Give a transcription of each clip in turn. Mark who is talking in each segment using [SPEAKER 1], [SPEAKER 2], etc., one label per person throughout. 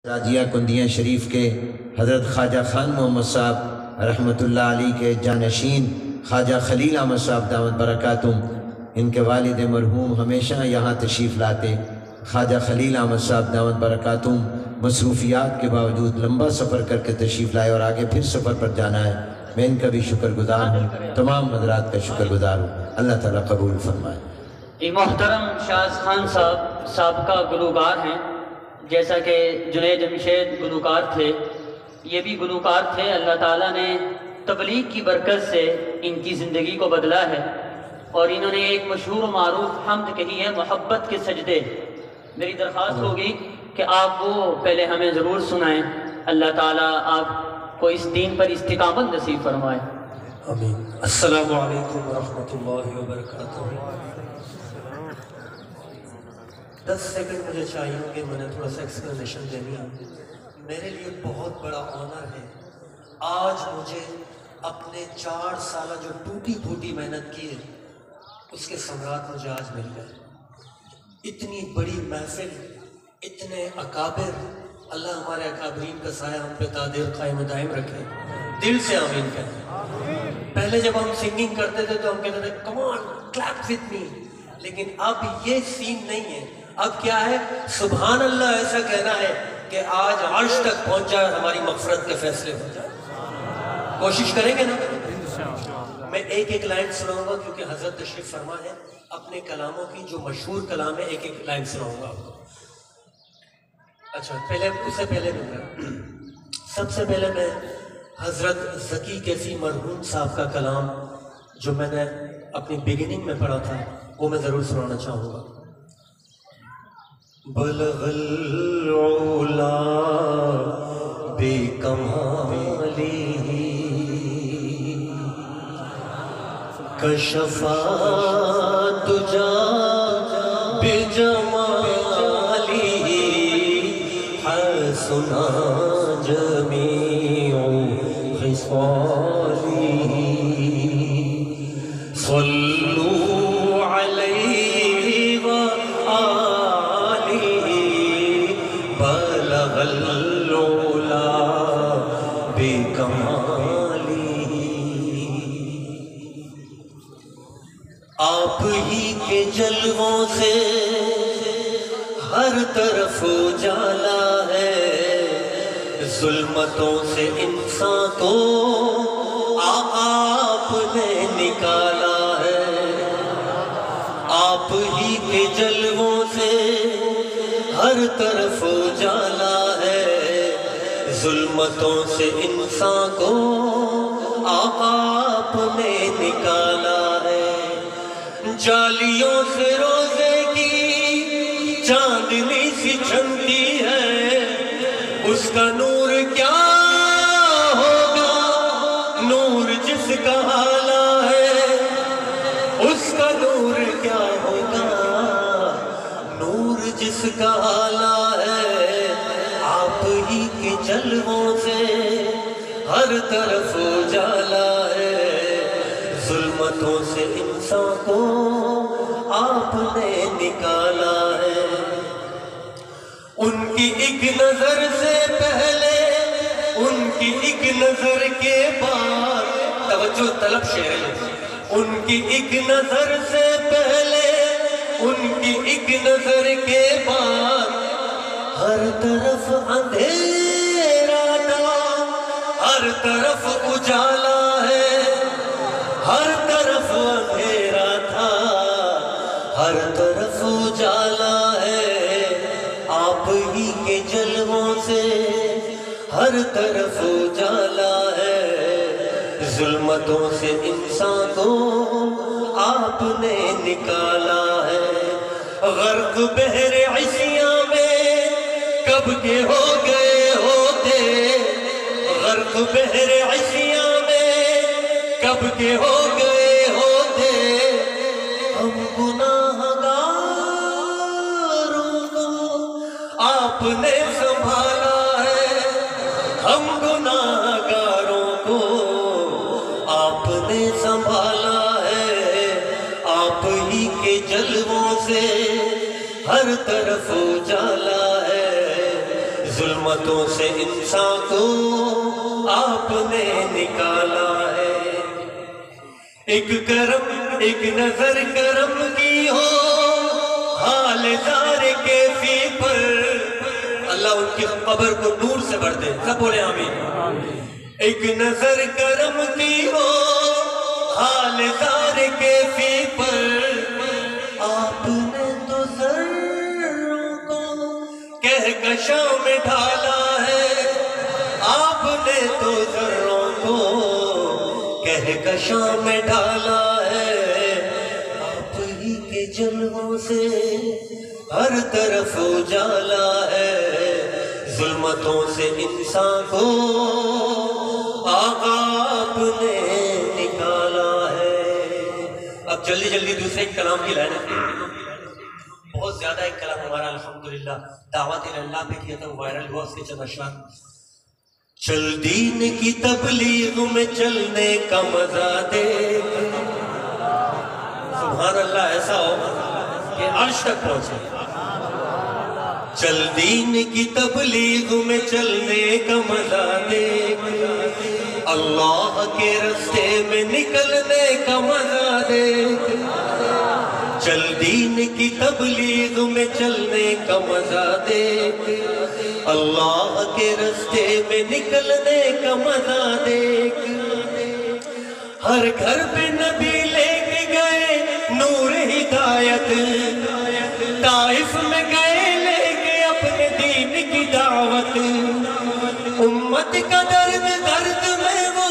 [SPEAKER 1] راجیہ کندیاں شریف کے حضرت خواجہ خان محمد صاحب رحمۃ اللہ علیہ کے جانشین خواجہ خلیل احمد صاحب دامت برکاتہم، ان کے والد مرحوم ہمیشہ یہاں تشریف لاتے۔ خواجہ خلیل احمد صاحب دامت برکاتہم مصروفیات کے باوجود لمبا سفر کر کے تشریف لائے اور آگے پھر سفر پر جانا ہے۔ میں ان کا بھی شکر گزار ہوں، تمام حضرات کا شکر گزار ہوں۔ اللہ تعالیٰ قبول فرمائے۔
[SPEAKER 2] یہ محترم شاز خان صاحب سابقہ گلوکار ہیں، جیسا کہ جنید جمشید گلوکار تھے، یہ بھی گلوکار تھے۔ اللہ تعالیٰ نے تبلیغ کی برکت سے ان کی زندگی کو بدلا ہے، اور انہوں نے ایک مشہور و معروف حمد کہی ہے، محبت کے سجدے۔ میری درخواست ہوگی کہ آپ وہ پہلے ہمیں ضرور سنائیں۔ اللہ تعالیٰ آپ کو اس دین پر استقامت نصیب فرمائے۔
[SPEAKER 3] آمین۔ السلام علیکم ورحمۃ اللہ وبرکاتہ۔ 10 سیکنڈ مجھے چاہیے کہ میں نے تھوڑا سا ایکسپلینیشن دینی ہے۔ میرے لیے بہت بڑا آنر ہے، آج مجھے اپنے 4 سالہ جو ٹوٹی پھوٹی محنت کی ہے اس کے ثمرات مجھے آج مل گئے۔ اتنی بڑی محفل، اتنے اکابر، اللہ ہمارے اکابرین کا سایہ ہم پہ تادیر قائم دائم رکھے۔ دل سے آمین کہتے۔ پہلے جب ہم سنگنگ کرتے تھے تو ہم کہتے تھے کم آن کلیپ وتھ می، لیکن اب یہ سین نہیں ہے۔ اب کیا ہے؟ سبحان اللہ ایسا کہنا ہے کہ آج عرش تک پہنچ جائے، ہماری مغفرت کے فیصلے ہو جائے۔ کوشش کریں گے نا؟ میں ایک ایک لائن سناؤں گا کیونکہ حضرت تشریف فرما ہے، اپنے کلاموں کی جو مشہور کلام ہے ایک ایک لائن سناؤں گا آپ کو۔ اچھا اس سے پہلے سب سے پہلے میں حضرت ذکی کیسی مرحوم صاحب کا کلام جو میں نے اپنی بگننگ میں پڑھا تھا وہ میں ضرور سنانا چاہوں گا۔ بلغ العلا بکمالہ کشف الدجی بجمالہ حسن جمیع خصالہ صلوا علیہ وآلہ بلغ العلا بکمالہ۔ آپ ہی کے جلووں سے ہر طرف اجالا ہے، ظلمتوں سے انسان کو آپ نے نکالا ہے۔ آپ ہی کے جلووں سے ہر طرف اجالا ہے، ظلمتوں سے انسان کو آپ نے نکالا ہے۔ جالیوں سے روزے کی چاندنی سی چمکتی ہے، اس کا نور کیا ہوگا، نور جس کا حالا ہے، اس کا نور کیا ہوگا، نور جس کا حالا ہے۔ آپ ہی کے جلووں سے ہر طرف اجالا ہے، ظلمتوں سے انسان کو آپ نے نکالا ہے۔ ان کی ایک نظر سے پہلے، ان کی ایک نظر کے بعد، توجہ طلب شعر ہے، ان کی ایک نظر سے پہلے، ان کی ایک نظر کے بعد، ہر طرف اندھیرا تھا، ہر طرف اجالا ہے، ہر طرف اندھیرا تھا، ہر طرف اجالا ہے۔ آپ ہی کے جلووں سے ہر طرف اجالا ہے، ظلمتوں سے انسان کو آپ نے نکالا ہے۔ غرق بحر عصیاں میں کب کے ہو گئے ہوتے، غرق بحر عصیاں میں کب کے ہو گئے ہوتے، ہم گناہ گاروں کو آپ نے سنبھالا ہے، ہم گناہ گاروں کو آپ نے سنبھالا ہے۔ آپ ہی کے جلووں سے ہر طرف اجالا ہے، ظلم ظلمتوں سے انسان کو آپ نے نکالا ہے. ایک کرم ایک نظر کرم کی ہو حال زار کیفی پر. اللہ ان کی قبر کو نور سے بھر دے. سب بولے آمین. ایک نظر کرم کی ہو حال زار کیفی پر. آپ نے تو ذروں کو کہکشاں میں ڈھالا ہے. آپ نے تو ذروں کو کہکشاں میں ڈھالا ہے. آپ ہی کے جلووں سے ہر طرف اجالا ہے. ظلمتوں سے انسان کو آقا آپ نے نکالا ہے. اب جلدی جلدی دوسرے کلام کی لائن ہے. بہت زیادہ ایک کلام ہمارا الحمدللہ دعوت اللہ پہ کیا تھا, وائرل ہوا. اس کے چند اشعار. چل دین کی تبلیغ میں چلنے کا مزہ دے. سبحان اللہ. ایسا ہو کہ عرش تک پہنچے. چل دین کی تبلیغ میں چلنے کا مزہ دے. اللہ کے راستے میں نکلنے کا مزہ دے. چل دین کی تبلیغ میں چلنے کا مزہ دے. اللہ کے راستے میں نکلنے کا مزہ دے. ہر گھر پہ نبی لے کے گئے نور ہدایت. طائف میں گئے لے کے اپنے دین کی دعوت. امت کا درد درد میں وہ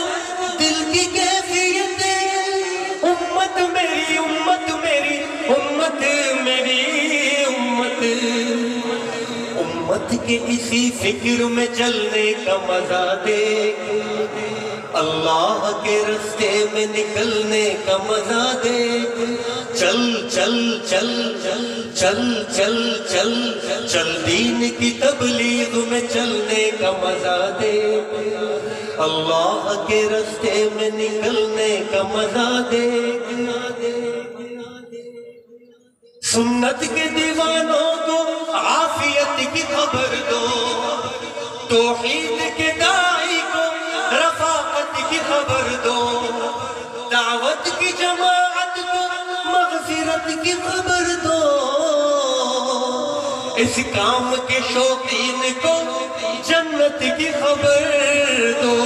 [SPEAKER 3] دل کی کیفیت. امت میری امت میری امت میری امت. امت کے اسی فکر میں چلنے کا مزہ دے. اللہ کے راستے میں نکلنے کا مزہ دے. چل چل چل چل چل چل چل چل دین کی تبلیغ میں چلنے کا مزہ دے. اللہ کے راستے میں نکلنے کا مزہ دے. سنت کے دیوانوں کو عافیت کی خبر دو. توحید کے داعی کو رفاقت کی خبر دو. دعوت کی جماعت کو مغفرت کی خبر دو. اس کام کے شوقین کو جنت کی خبر دو.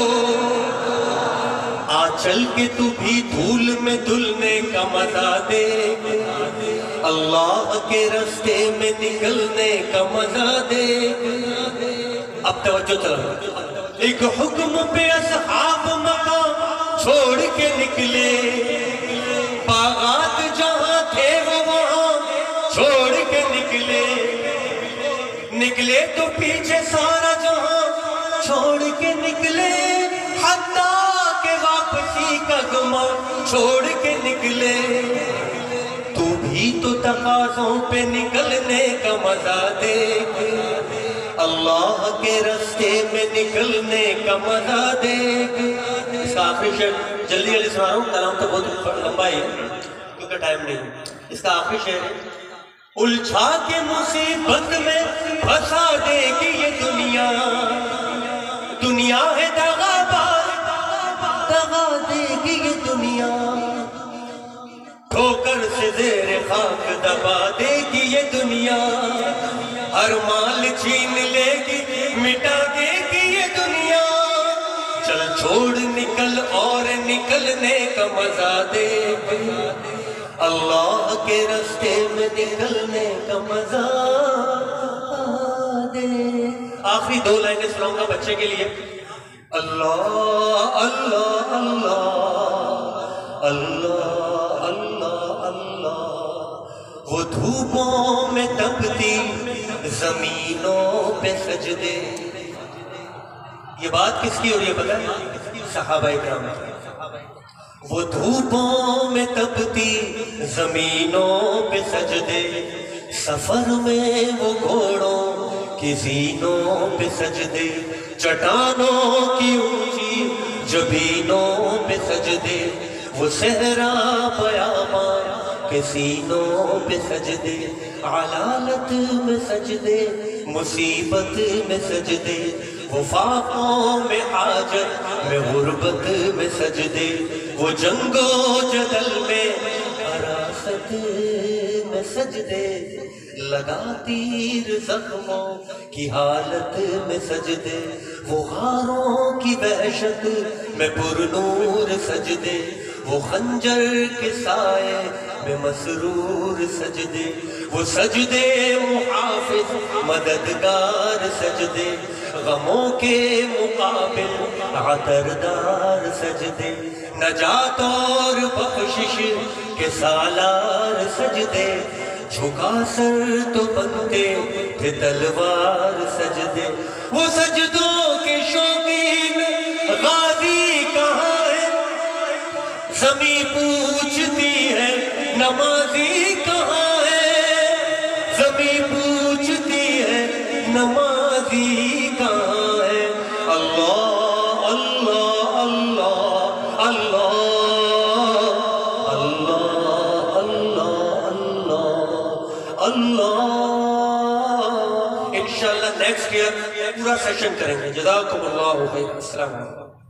[SPEAKER 3] آ چل کے تو بھی دھول میں دھلنے کا مزہ دے. اللہ کے راستے میں نکلنے کا مزہ دے. اب توجہ چلا. ایک حکم پہ اصحاب مقام چھوڑ کے نکلے. باغات جہاں تھے وہ وہاں چھوڑ کے نکلے. نکلے تو پیچھے سارا جہاں چھوڑ کے نکلے. حتیٰ کہ واپسی کا گما چھوڑ کے نکلے. تو بھی تو تقاضوں پہ نکلنے کا مزہ دے. اللہ کے راستے میں نکلنے کا مزہ دے. اس کا آخری شعر جلدی جلدی سنا رہا ہوں. کلام تو بہت لمبا ہے کیونکہ ٹائم نہیں. اس کا آخری شعر ہے. الجھا کے مصیبت میں پھنسا دے گی یہ دنیا. دنیا ہے دغا باز دغا دے گی یہ دنیا. ٹھوکر سے زیر خاک دبا دے گی یہ دنیا. ہر مال چھین لے گی مٹا دے گی یہ دنیا. چل چھوڑ نکل اور نکلنے کا مزہ دے. اللہ کے راستے میں نکلنے کا مزہ دے. آخری دو لائنیں سناؤں گا بچے کے لیے. اللہ اللہ اللہ اللہ اللہ اللہ. وہ دھوپوں میں تپتی زمینوں پہ سجدے. یہ بات کس کی ہو رہی ہے پتہ ہے؟ صحابہ کرام. وہ دھوپوں میں تپتی زمینوں پہ سجدے. سفر میں وہ گھوڑوں کی زینوں پہ سجدے. چٹانوں کی اونچی جبینوں پہ سجدے. وہ صحرا پیاما کے سینوں پہ سجدے، علالت میں سجدے، مصیبت میں سجدے، وفاقوں میں حاجت میں غربت میں سجدے، وہ جنگ و جدل میں حراست میں سجدے، لگا تیر زخموں کی حالت میں سجدے، وہ غاروں کی وحشت میں پرنور سجدے، وہ خنجر کے سائے میں مسرور سجدے، وہ سجدے محافظ مددگار سجدے، غموں کے مقابل عطردار سجدے، نجات اور بخشش کے سالار سجدے، جھکا سر تو بنتے تھے تلوار سجدے، وہ سجدوں کے شوقین غازی کہاں ہے، زمیں پوچھتی ہے نمازی کہاں ہے، زمیں پوچھتی ہے نمازی کہاں ہے، اللہ اللہ اللہ اللہ اللہ اللہ اللہ اللہ۔ انشاءاللہ نیکسٹ ایئر پورا سیشن کریں گے۔ جزاکم اللہ خیر۔ السلام علیکم۔